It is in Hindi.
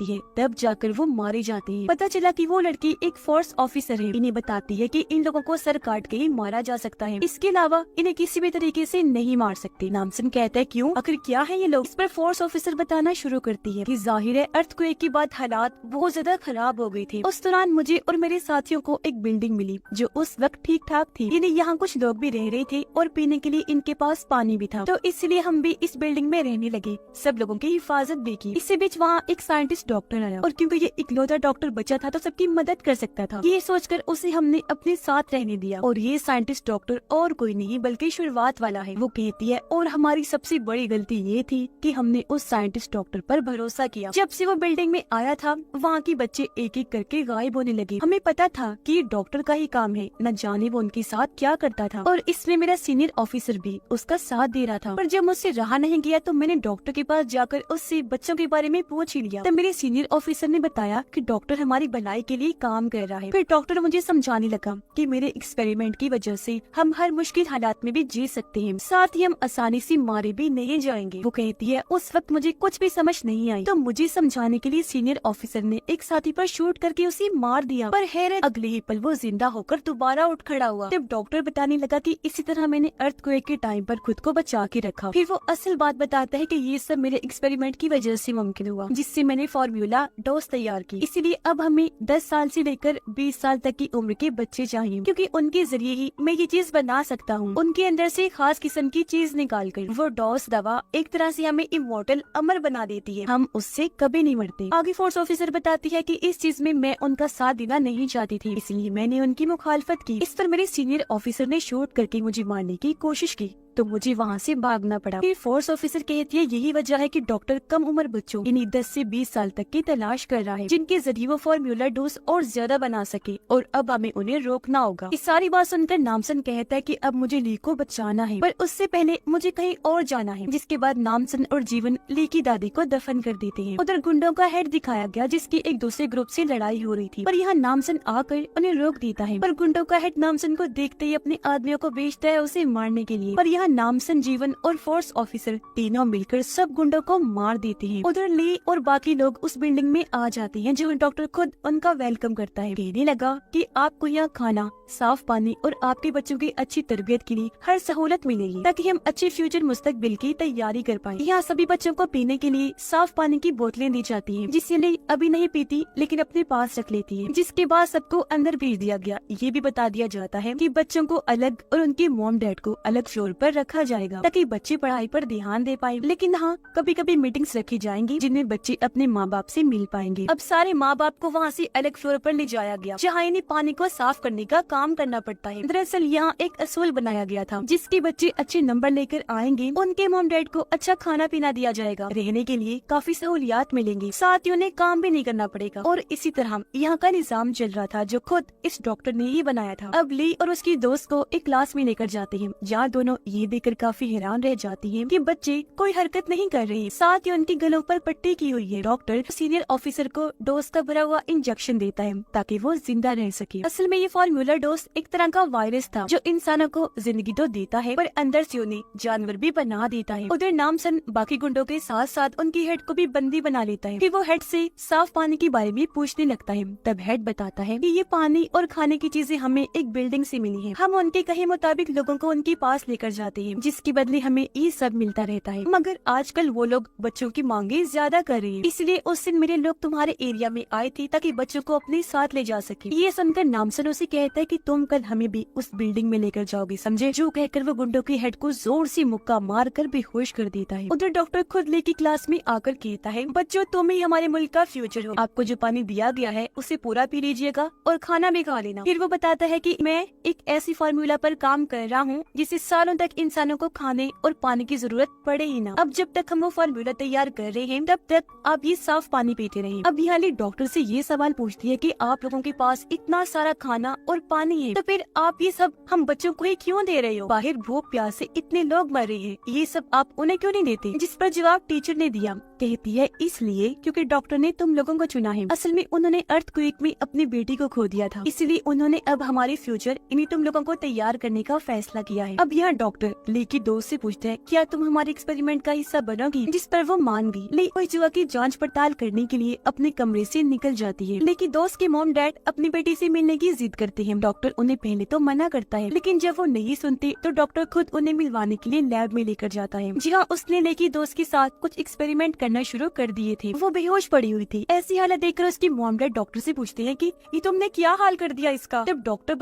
देखती है तब जाकर वो मारी जाती है। पता चला कि वो लड़की एक फोर्स ऑफिसर है। इन्हें बताती है कि इन लोगों को सर काट के ही मारा जा सकता है, इसके अलावा इन्हें किसी भी तरीके से नहीं मार सकते। नामसन कहता है क्यों, आखिर क्या है ये लोग। इस पर फोर्स ऑफिसर बताना शुरू करती है कि जाहिर है अर्थक्वेक के बाद हालात बहुत ज्यादा खराब हो गई थी। उस दौरान मुझे और मेरे साथियों को एक बिल्डिंग मिली जो उस वक्त ठीक ठाक थी, यानी यहाँ कुछ लोग भी रह रहे थे और पीने के लिए इनके पास पानी भी था, तो इसलिए हम भी इस बिल्डिंग में रहने लगे। सब लोगों की हिफाजत भी की। इसी बीच वहाँ एक साइंटिस्ट डॉक्टर आया और क्योंकि ये इकलौता डॉक्टर बचा था तो सबकी मदद कर सकता था, ये सोचकर उसे हमने अपने साथ रहने दिया। और ये साइंटिस्ट डॉक्टर और कोई नहीं बल्कि शुरुआत वाला है। वो कहती है और हमारी सबसे बड़ी गलती ये थी कि हमने उस साइंटिस्ट डॉक्टर पर भरोसा किया। जब से वो बिल्डिंग में आया था वहाँ के बच्चे एक एक करके गायब होने लगे। हमें पता था कि ये डॉक्टर का ही काम है, न जाने वो उनके साथ क्या करता था। और इसमें मेरा सीनियर ऑफिसर भी उसका साथ दे रहा था। पर जब मुझसे रहा नहीं गया तो मैंने डॉक्टर के पास जाकर उससे बच्चों के बारे में पूछ ही लिया। तब मेरे सीनियर ऑफिसर ने बताया कि डॉक्टर हमारी भलाई के लिए काम कर रहा है। फिर डॉक्टर मुझे समझाने लगा कि मेरे एक्सपेरिमेंट की वजह से हम हर मुश्किल हालात में भी जी सकते हैं, साथ ही हम आसानी से मारे भी नहीं जाएंगे। वो कहती है उस वक्त मुझे कुछ भी समझ नहीं आई, तो मुझे समझाने के लिए सीनियर ऑफिसर ने एक साथी पर शूट करके उसे मार दिया। पर हैरत अगले ही पल वो जिंदा होकर दोबारा उठ खड़ा हुआ। तब डॉक्टर बताने लगा कि इसी तरह मैंने अर्थक्वेक के टाइम पर खुद को बचा के रखा। फिर वो असल बात बताता है कि ये सब मेरे एक्सपेरिमेंट की वजह से मुमकिन हुआ, जिससे मैंने फार्मूला डोज तैयार की। इसीलिए अब हमें 10 साल से लेकर 20 साल तक की उम्र के बच्चे चाहिए, क्योंकि उनके जरिए ही मैं ये चीज बना सकता हूँ। उनके अंदर से खास किस्म की चीज निकाल कर वो डोज दवा एक तरह से हमें इमोर्टल अमर बना देती है, हम उससे कभी नहीं मरते। आगे फोर्स ऑफिसर बताती है कि इस चीज में मैं उनका साथ देना नहीं चाहती थी, इसलिए मैंने उनकी मुखालफत की। इस पर मेरे सीनियर ऑफिसर ने शूट करके मुझे मारने की कोशिश की तो मुझे वहाँ से भागना पड़ा। फिर फोर्स ऑफिसर कहती है यही वजह है कि डॉक्टर कम उम्र बच्चों यानी 10 से 20 साल तक की तलाश कर रहा है, जिनके जरिए वो फार्मूला डोज और ज्यादा बना सके, और अब हमें उन्हें रोकना होगा। इस सारी बात सुनकर नामसन कहता है कि अब मुझे ली को बचाना है, पर उससे पहले मुझे कहीं और जाना है। जिसके बाद नामसन और जीवन ली की दादी को दफन कर देते हैं। उधर गुंडों का हेड दिखाया गया जिसकी एक दूसरे ग्रुप से लड़ाई हो रही थी, पर यहाँ नामसन आकर उन्हें रोक देता है। पर गुंडों का हेड नामसन को देखते ही अपने आदमियों को भेजता है उसे मारने के लिए। पर यहाँ नामसन, जीवन और फोर्स ऑफिसर तीनों मिलकर सब गुंडों को मार देते हैं। उधर ली और बाकी लोग उस बिल्डिंग में आ जाते हैं, जो डॉक्टर खुद उनका वेलकम करता है। कहने लगा कि आपको यहाँ खाना, साफ पानी और आपके बच्चों की अच्छी तरबियत के लिए हर सहूलत मिलेगी, ताकि हम अच्छे फ्यूचर मुस्तकबिल की तैयारी कर पाए। यहाँ सभी बच्चों को पीने के लिए साफ पानी की बोतलें दी जाती हैं, जिसे ली अभी नहीं पीती लेकिन अपने पास रख लेती है। जिसके बाद सबको अंदर भेज दिया गया। ये भी बता दिया जाता है कि बच्चों को अलग और उनके मॉम डैड को अलग फ्लोर पर रखा जाएगा, ताकि बच्चे पढ़ाई पर ध्यान दे पाए। लेकिन हाँ, कभी कभी मीटिंग्स रखी जाएंगी जिनमें बच्चे अपने माँ बाप से मिल पाएंगे। अब सारे माँ बाप को वहाँ से अलग फ्लोर पर ले जाया गया, जहाँ इन्हें पानी को साफ करने का काम करना पड़ता है। दरअसल यहाँ एक असूल बनाया गया था, जिसके बच्चे अच्छे नंबर लेकर आएंगे उनके मॉम डैड को अच्छा खाना पीना दिया जाएगा, रहने के लिए काफी सहूलियात मिलेंगी, साथ ही उन्हें काम भी नहीं करना पड़ेगा। और इसी तरह यहाँ का निजाम चल रहा था, जो खुद इस डॉक्टर ने ही बनाया था। अब ली और उसकी दोस्त को एक क्लास में लेकर जाते हैं, जहाँ दोनों ये देखकर काफी हैरान रह जाती हैं कि बच्चे कोई हरकत नहीं कर रहे, साथ ही उनकी गलों पर पट्टी की हुई है। डॉक्टर सीनियर ऑफिसर को डोज का भरा हुआ इंजेक्शन देता है ताकि वो जिंदा रह सके। असल में ये फार्मूला डोज एक तरह का वायरस था, जो इंसानों को जिंदगी तो देता है पर अंदर से उन्हें जानवर भी बना देता है। उधर नामसन बाकी गुंडों के साथ साथ उनकी हेड को भी बंदी बना लेता है। फिर वो हेड से साफ पानी के बारे में पूछने लगता है। तब हेड बताता है कि ये पानी और खाने की चीजें हमें एक बिल्डिंग से मिली है, हम उनके कहे मुताबिक लोगों को उनके पास लेकर जाते हैं, जिसके बदले हमें ये सब मिलता रहता है। मगर आजकल वो लोग बच्चों की मांगे ज्यादा कर रहे हैं, इसलिए उस दिन मेरे लोग तुम्हारे एरिया में आए थे ताकि बच्चों को अपने साथ ले जा सके। ये सुनकर नामसन उसे कहता है कि तुम कल हमें भी उस बिल्डिंग में लेकर जाओगे, समझे? जो कहकर वो गुंडों की हेड को जोर से मुक्का मार कर बेहोश कर देता है। उधर डॉक्टर खुद लेकी क्लास में आकर कहता है, बच्चों तुम ही हमारे मुल्क का फ्यूचर हो, आपको जो पानी दिया गया है उसे पूरा पी लीजिएगा और खाना भी खा लेना। फिर वो बताता है कि मैं एक ऐसी फार्मूला पर काम कर रहा हूँ जिससे सालों तक इंसानों को खाने और पानी की जरूरत पड़े ही ना। अब जब तक हम वो फार्मूला तैयार कर रहे हैं तब तक आप ये साफ पानी पीते रहें। अब यहाँ डॉक्टर से ये सवाल पूछती है कि आप लोगों के पास इतना सारा खाना और पानी है, तो फिर आप ये सब हम बच्चों को ही क्यों दे रहे हो? बाहर भूख प्यास से इतने लोग मर रहे हैं, ये सब आप उन्हें क्यों नहीं देते? जिस पर जवाब टीचर ने दिया कहती है इसलिए क्योंकि डॉक्टर ने तुम लोगों को चुना है। असल में उन्होंने अर्थक्वेक में अपनी बेटी को खो दिया था, इसलिए उन्होंने अब हमारे फ्यूचर यानी तुम लोगों को तैयार करने का फैसला किया है। अब यहाँ डॉक्टर ली की दोस्त से पूछता है क्या तुम हमारे एक्सपेरिमेंट का हिस्सा बनोगी, जिस पर वो मान गई। ली कोई जुआ की जांच पड़ताल करने के लिए अपने कमरे से निकल जाती है। ली की दोस्त के मॉम डैड अपनी बेटी से मिलने की जिद करते हैं। डॉक्टर उन्हें पहले तो मना करता है, लेकिन जब वो नहीं सुनते तो डॉक्टर खुद उन्हें मिलवाने के लिए लैब में लेकर जाता है, जहाँ उसने ली की दोस्त के साथ कुछ एक्सपेरिमेंट करना शुरू कर दिए थे। वो बेहोश पड़ी हुई थी। ऐसी हालत देखकर उसकी मॉम डैड डॉक्टर से पूछते हैं कि ये तुमने क्या हाल कर दिया इसका। जब डॉक्टर